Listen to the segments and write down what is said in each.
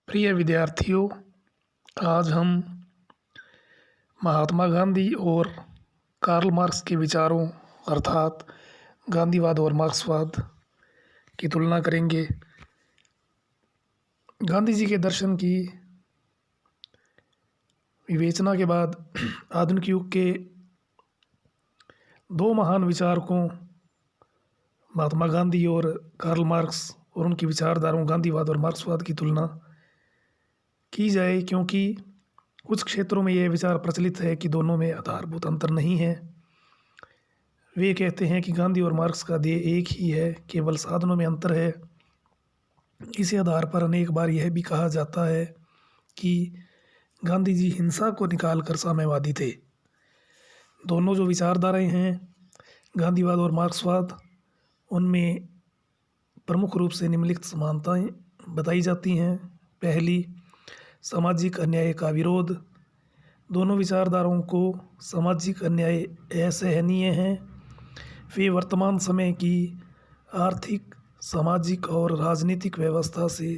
प्रिय विद्यार्थियों, आज हम महात्मा गांधी और कार्ल मार्क्स के विचारों अर्थात गांधीवाद और मार्क्सवाद की तुलना करेंगे। गांधी जी के दर्शन की विवेचना के बाद आधुनिक युग के दो महान विचारकों महात्मा गांधी और कार्ल मार्क्स और उनकी विचारधाराओं गांधीवाद और मार्क्सवाद की तुलना की जाए, क्योंकि कुछ क्षेत्रों में यह विचार प्रचलित है कि दोनों में आधारभूत अंतर नहीं है। वे कहते हैं कि गांधी और मार्क्स का ध्येय एक ही है, केवल साधनों में अंतर है। इसी आधार पर अनेक बार यह भी कहा जाता है कि गांधी जी हिंसा को निकालकर साम्यवादी थे। दोनों जो विचारधाराएं हैं गांधीवाद और मार्क्सवाद, उनमें प्रमुख रूप से निम्नलिखित समानताएं बताई जाती हैं। पहली, सामाजिक अन्याय का विरोध। दोनों विचारधाराओं को सामाजिक अन्याय असहनीय है। वे वर्तमान समय की आर्थिक, सामाजिक और राजनीतिक व्यवस्था से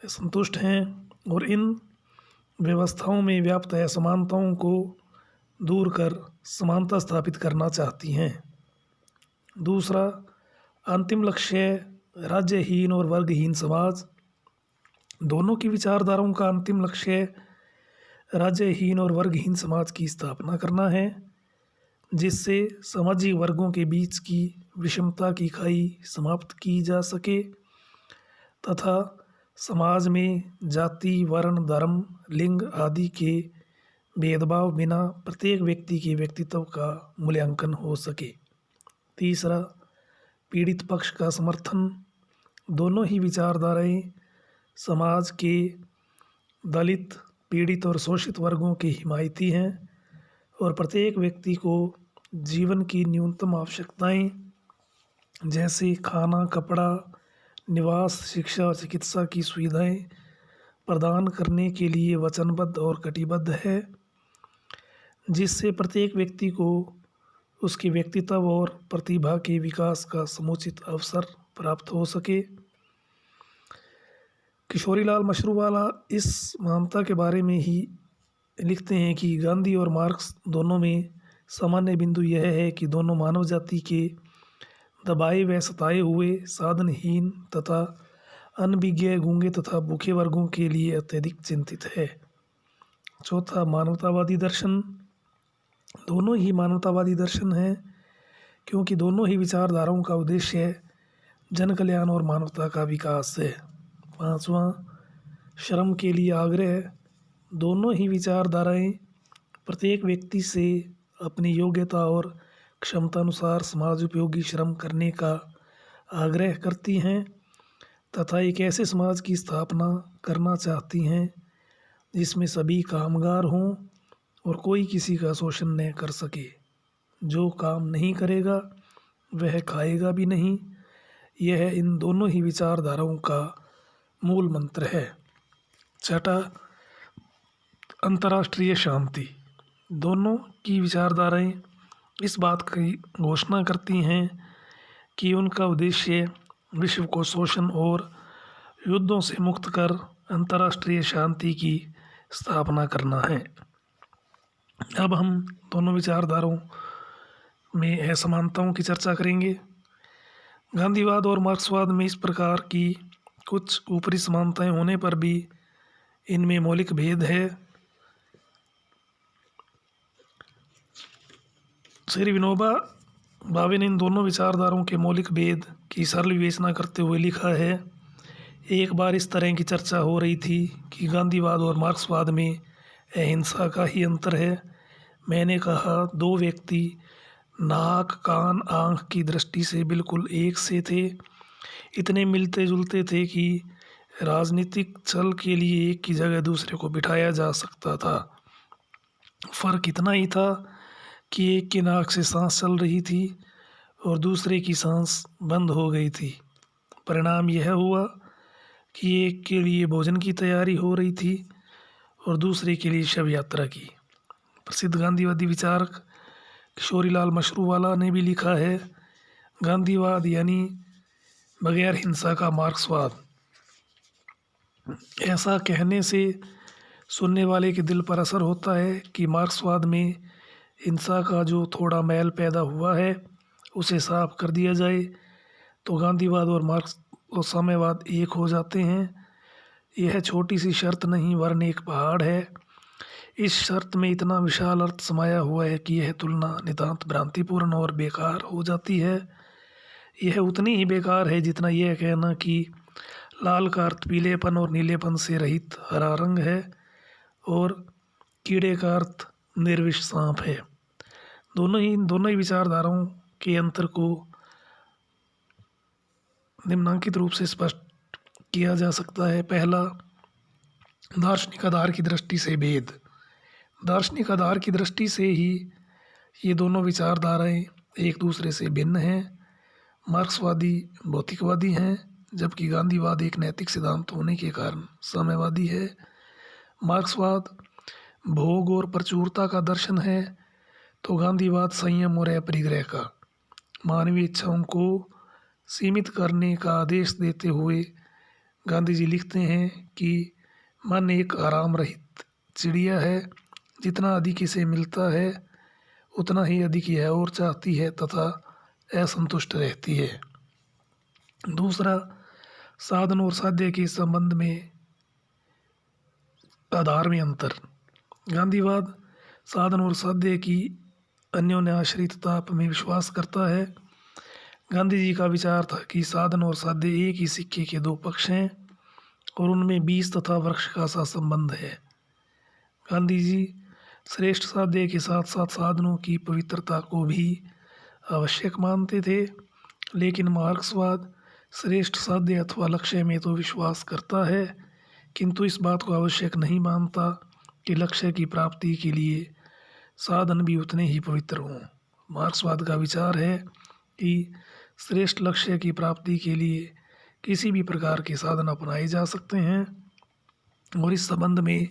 संतुष्ट हैं और इन व्यवस्थाओं में व्याप्त असमानताओं को दूर कर समानता स्थापित करना चाहती हैं। दूसरा, अंतिम लक्ष्य राज्यहीन और वर्गहीन समाज। दोनों की विचारधाराओं का अंतिम लक्ष्य राज्यहीन और वर्गहीन समाज की स्थापना करना है, जिससे सामाजिक वर्गों के बीच की विषमता की खाई समाप्त की जा सके तथा समाज में जाति, वर्ण, धर्म, लिंग आदि के भेदभाव बिना प्रत्येक व्यक्ति के व्यक्तित्व का मूल्यांकन हो सके। तीसरा, पीड़ित पक्ष का समर्थन। दोनों ही विचारधाराएं समाज के दलित, पीड़ित और शोषित वर्गों के हिमायती हैं और प्रत्येक व्यक्ति को जीवन की न्यूनतम आवश्यकताएं जैसे खाना, कपड़ा, निवास, शिक्षा और चिकित्सा की सुविधाएं प्रदान करने के लिए वचनबद्ध और कटिबद्ध है, जिससे प्रत्येक व्यक्ति को उसके व्यक्तित्व और प्रतिभा के विकास का समुचित अवसर प्राप्त हो सके। किशोरीलाल मशरूवाला इस महानता के बारे में ही लिखते हैं कि गांधी और मार्क्स दोनों में सामान्य बिंदु यह है कि दोनों मानव जाति के दबाए व सताए हुए, साधनहीन तथा अनभिज्ञ, गूंगे तथा भूखे वर्गों के लिए अत्यधिक चिंतित है। चौथा, मानवतावादी दर्शन। दोनों ही मानवतावादी दर्शन हैं, क्योंकि दोनों ही विचारधाराओं का उद्देश्य जन कल्याण और मानवता का विकास है। पांचवा, श्रम के लिए आग्रह। दोनों ही विचारधाराएं प्रत्येक व्यक्ति से अपनी योग्यता और क्षमता अनुसार समाज उपयोगी श्रम करने का आग्रह करती हैं तथा एक ऐसे समाज की स्थापना करना चाहती हैं जिसमें सभी कामगार हों और कोई किसी का शोषण न कर सके। जो काम नहीं करेगा वह खाएगा भी नहीं। यह इन दोनों ही विचारधाराओं का मूल मंत्र है। छठा, अंतर्राष्ट्रीय शांति। दोनों की विचारधाराएं इस बात की घोषणा करती हैं कि उनका उद्देश्य विश्व को शोषण और युद्धों से मुक्त कर अंतर्राष्ट्रीय शांति की स्थापना करना है। अब हम दोनों विचारधाराओं में असमानताओं की चर्चा करेंगे। गांधीवाद और मार्क्सवाद में इस प्रकार की कुछ ऊपरी समानताएं होने पर भी इनमें मौलिक भेद है। श्री विनोबा भावे ने इन दोनों विचारधाराओं के मौलिक भेद की सरल विवेचना करते हुए लिखा है। एक बार इस तरह की चर्चा हो रही थी कि गांधीवाद और मार्क्सवाद में अहिंसा का ही अंतर है। मैंने कहा, दो व्यक्ति नाक, कान, आँख की दृष्टि से बिल्कुल एक से थे, इतने मिलते जुलते थे कि राजनीतिक छल के लिए एक की जगह दूसरे को बिठाया जा सकता था। फर्क इतना ही था कि एक की नाक से सांस चल रही थी और दूसरे की सांस बंद हो गई थी। परिणाम यह हुआ कि एक के लिए भोजन की तैयारी हो रही थी और दूसरे के लिए शव यात्रा की। प्रसिद्ध गांधीवादी विचारक किशोरीलाल मशरूवाला ने भी लिखा है, गांधीवाद यानी बगैर हिंसा का मार्क्सवाद। ऐसा कहने से सुनने वाले के दिल पर असर होता है कि मार्क्सवाद में हिंसा का जो थोड़ा मैल पैदा हुआ है उसे साफ कर दिया जाए, तो गांधीवाद और मार्क्स और साम्यवाद एक हो जाते हैं। यह छोटी सी शर्त नहीं वरन एक पहाड़ है। इस शर्त में इतना विशाल अर्थ समाया हुआ है कि यह तुलना नितांत भ्रांतिपूर्ण और बेकार हो जाती है। यह उतनी ही बेकार है जितना यह कहना कि लाल का अर्थ पीलेपन और नीलेपन से रहित हरा रंग है और कीड़े का अर्थ निर्विष सांप है। दोनों ही विचारधाराओं के अंतर को निम्नांकित रूप से स्पष्ट किया जा सकता है। पहला, दार्शनिक आधार की दृष्टि से भेद। दार्शनिक आधार की दृष्टि से ही ये दोनों विचारधाराएं एक दूसरे से भिन्न हैं। मार्क्सवादी भौतिकवादी हैं, जबकि गांधीवाद एक नैतिक सिद्धांत होने के कारण साम्यवादी है। मार्क्सवाद भोग और प्रचुरता का दर्शन है, तो गांधीवाद संयम और अपरिग्रह का। मानवीय इच्छाओं को सीमित करने का आदेश देते हुए गांधी जी लिखते हैं कि मन एक आराम रहित चिड़िया है, जितना अधिक इसे मिलता है उतना ही अधिक यह और चाहती है तथा असंतुष्ट रहती है। दूसरा, साधन और साध्य के संबंध में आधार में अंतर। गांधीवाद साधन और साध्य की अन्योन्याश्रितता में विश्वास करता है। गांधी जी का विचार था कि साधन और साध्य एक ही सिक्के के दो पक्ष हैं और उनमें बीज तथा वृक्ष का सा संबंध है। गांधी जी श्रेष्ठ साध्य के साथ साथ साधनों की पवित्रता को भी आवश्यक मानते थे, लेकिन मार्क्सवाद श्रेष्ठ साध्य अथवा लक्ष्य में तो विश्वास करता है, किंतु इस बात को आवश्यक नहीं मानता कि लक्ष्य की प्राप्ति के लिए साधन भी उतने ही पवित्र हों। मार्क्सवाद का विचार है कि श्रेष्ठ लक्ष्य की प्राप्ति के लिए किसी भी प्रकार के साधन अपनाए जा सकते हैं और इस संबंध में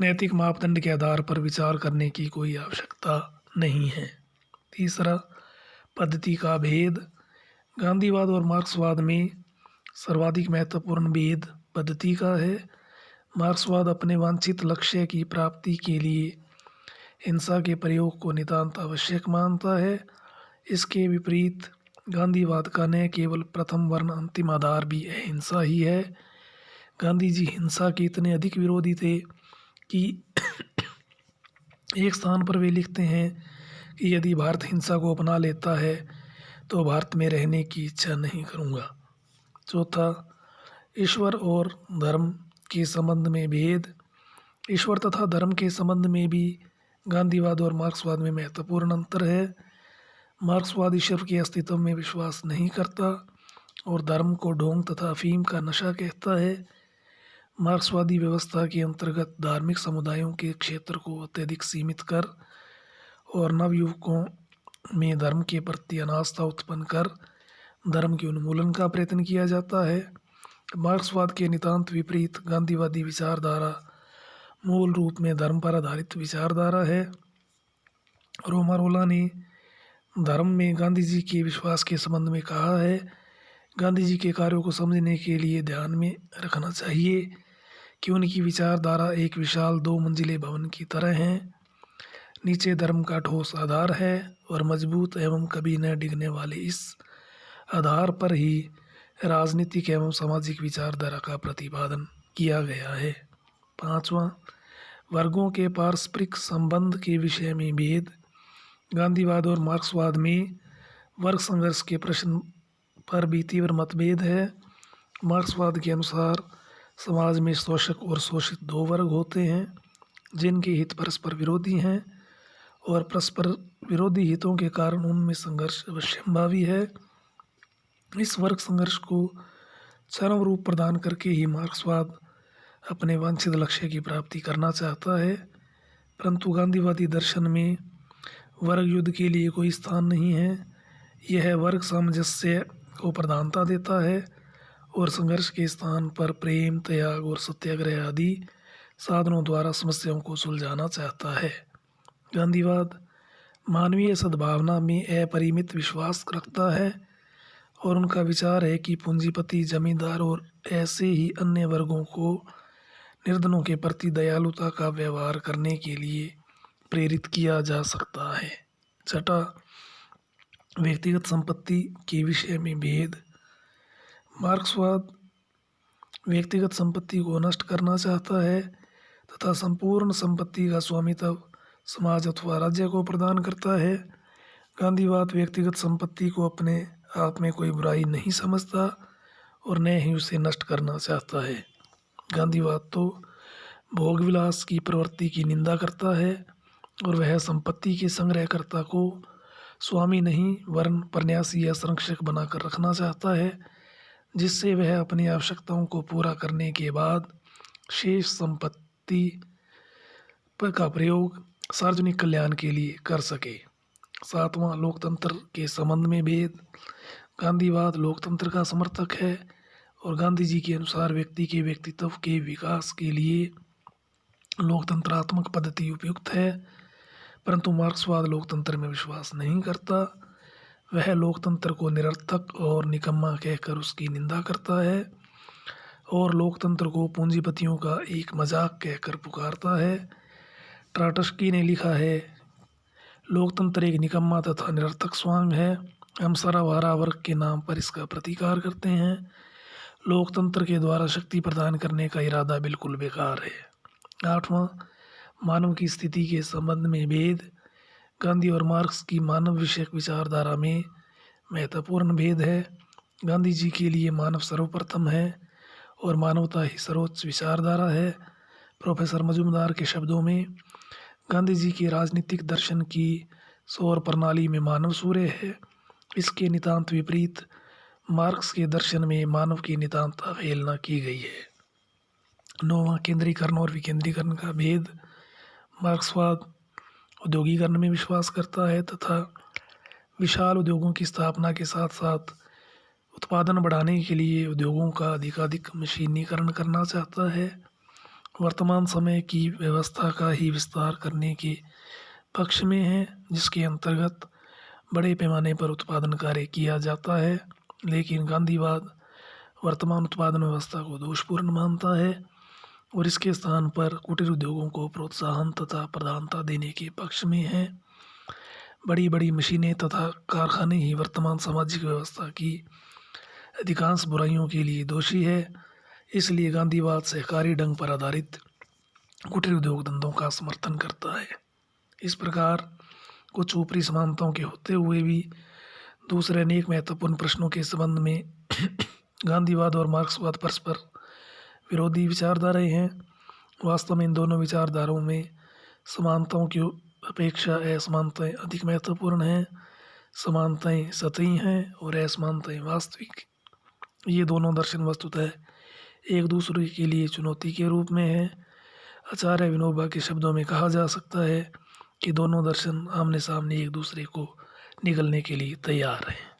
नैतिक मापदंड के आधार पर विचार करने की कोई आवश्यकता नहीं है। तीसरा, पद्धति का भेद। गांधीवाद और मार्क्सवाद में सर्वाधिक महत्वपूर्ण भेद पद्धति का है। मार्क्सवाद अपने वांछित लक्ष्य की प्राप्ति के लिए हिंसा के प्रयोग को नितांत आवश्यक मानता है। इसके विपरीत गांधीवाद का न केवल प्रथम वर्ण अंतिम आधार भी अहिंसा ही है। गांधी जी हिंसा के इतने अधिक विरोधी थे कि एक स्थान पर वे लिखते हैं कि यदि भारत हिंसा को अपना लेता है तो भारत में रहने की इच्छा नहीं करूँगा। चौथा, ईश्वर और धर्म के संबंध में भेद। ईश्वर तथा धर्म के संबंध में भी गांधीवाद और मार्क्सवाद में महत्वपूर्ण अंतर है। मार्क्सवाद ईश्वर के अस्तित्व में विश्वास नहीं करता और धर्म को ढोंग तथा अफीम का नशा कहता है। मार्क्सवादी व्यवस्था के अंतर्गत धार्मिक समुदायों के क्षेत्र को अत्यधिक सीमित कर और नवयुवकों में धर्म के प्रति अनास्था उत्पन्न कर धर्म के उन्मूलन का प्रयत्न किया जाता है। मार्क्सवाद के नितांत विपरीत गांधीवादी विचारधारा मूल रूप में धर्म पर आधारित विचारधारा है। रोमारोला ने धर्म में गांधी जी के विश्वास के संबंध में कहा है, गांधी जी के कार्यों को समझने के लिए ध्यान में रखना चाहिए कि उनकी विचारधारा एक विशाल 2 मंजिले भवन की तरह है। नीचे धर्म का ठोस आधार है और मजबूत एवं कभी न डिगने वाले इस आधार पर ही राजनीतिक एवं सामाजिक विचारधारा का प्रतिपादन किया गया है। पांचवा, वर्गों के पारस्परिक संबंध के विषय में भेद। गांधीवाद और मार्क्सवाद में वर्ग संघर्ष के प्रश्न पर भी तीव्र मतभेद है। मार्क्सवाद के अनुसार समाज में शोषक और शोषित 2 वर्ग होते हैं जिनके हित परस्पर विरोधी हैं और परस्पर विरोधी हितों के कारण उनमें संघर्ष अवश्यंभावी है। इस वर्ग संघर्ष को चरम रूप प्रदान करके ही मार्क्सवाद अपने वांछित लक्ष्य की प्राप्ति करना चाहता है, परंतु गांधीवादी दर्शन में वर्ग युद्ध के लिए कोई स्थान नहीं है। यह वर्ग सामंजस्य को प्रधानता देता है और संघर्ष के स्थान पर प्रेम, त्याग और सत्याग्रह आदि साधनों द्वारा समस्याओं को सुलझाना चाहता है। गांधीवाद मानवीय सद्भावना में अपरिमित विश्वास रखता है और उनका विचार है कि पूंजीपति, जमींदार और ऐसे ही अन्य वर्गों को निर्धनों के प्रति दयालुता का व्यवहार करने के लिए प्रेरित किया जा सकता है। छठा, व्यक्तिगत संपत्ति के विषय में भेद। मार्क्सवाद व्यक्तिगत संपत्ति को नष्ट करना चाहता है तथा संपूर्ण संपत्ति का स्वामित्व समाज अथवा राज्य को प्रदान करता है। गांधीवाद व्यक्तिगत संपत्ति को अपने आप में कोई बुराई नहीं समझता और न ही उसे नष्ट करना चाहता है। गांधीवाद तो भोग विलास की प्रवृत्ति की निंदा करता है और वह संपत्ति के संग्रहकर्ता को स्वामी नहीं वरन परन्यासी या संरक्षक बनाकर रखना चाहता है, जिससे वह अपनी आवश्यकताओं को पूरा करने के बाद शेष संपत्ति का प्रयोग सार्वजनिक कल्याण के लिए कर सके। सातवां, लोकतंत्र के संबंध में भेद। गांधीवाद लोकतंत्र का समर्थक है और गांधी जी के अनुसार व्यक्ति के व्यक्तित्व के विकास के लिए लोकतंत्रात्मक पद्धति उपयुक्त है, परंतु मार्क्सवाद लोकतंत्र में विश्वास नहीं करता। वह लोकतंत्र को निरर्थक और निकम्मा कहकर उसकी निंदा करता है और लोकतंत्र को पूंजीपतियों का एक मजाक कहकर पुकारता है। ट्राटस्की ने लिखा है, लोकतंत्र एक निकम्मा तथा निरर्थक स्वांग है। हम सर्वहारा वर्ग के नाम पर इसका प्रतिकार करते हैं। लोकतंत्र के द्वारा शक्ति प्रदान करने का इरादा बिल्कुल बेकार है। आठवां, मानव की स्थिति के संबंध में भेद। गांधी और मार्क्स की मानव विषयक विचारधारा में महत्वपूर्ण भेद है। गांधी जी के लिए मानव सर्वप्रथम है और मानवता ही सर्वोच्च विचारधारा है। प्रोफेसर मजूमदार के शब्दों में, गांधी जी के राजनीतिक दर्शन की सौर प्रणाली में मानव सूर्य है। इसके नितांत विपरीत मार्क्स के दर्शन में मानव की नितांत अवहेलना की गई है। नौवां, केंद्रीकरण और विकेंद्रीकरण का भेद। मार्क्सवाद औद्योगिकरण में विश्वास करता है तथा विशाल उद्योगों की स्थापना के साथ साथ उत्पादन बढ़ाने के लिए उद्योगों का अधिकाधिक मशीनीकरण करना चाहता है। वर्तमान समय की व्यवस्था का ही विस्तार करने के पक्ष में है, जिसके अंतर्गत बड़े पैमाने पर उत्पादन कार्य किया जाता है। लेकिन गांधीवाद वर्तमान उत्पादन व्यवस्था को दोषपूर्ण मानता है और इसके स्थान पर कुटीर उद्योगों को प्रोत्साहन तथा प्रधानता देने के पक्ष में है। बड़ी बड़ी मशीनें तथा कारखाने ही वर्तमान सामाजिक व्यवस्था की अधिकांश बुराइयों के लिए दोषी है। इसलिए गांधीवाद सहकारी ढंग पर आधारित कुटीर उद्योग धंधों का समर्थन करता है। इस प्रकार कुछ ऊपरी समानताओं के होते हुए भी दूसरे अनेक महत्वपूर्ण प्रश्नों के संबंध में गांधीवाद और मार्क्सवाद परस्पर विरोधी विचारधाराएं हैं। वास्तव में इन दोनों विचारधाराओं में समानताओं की अपेक्षा असमानताएं अधिक महत्वपूर्ण हैं। समानताएं सतही हैं और असमानताएं वास्तविक। ये दोनों दर्शन वस्तुतः एक दूसरे के लिए चुनौती के रूप में है। आचार्य विनोबा के शब्दों में कहा जा सकता है कि दोनों दर्शन आमने सामने एक दूसरे को निगलने के लिए तैयार हैं।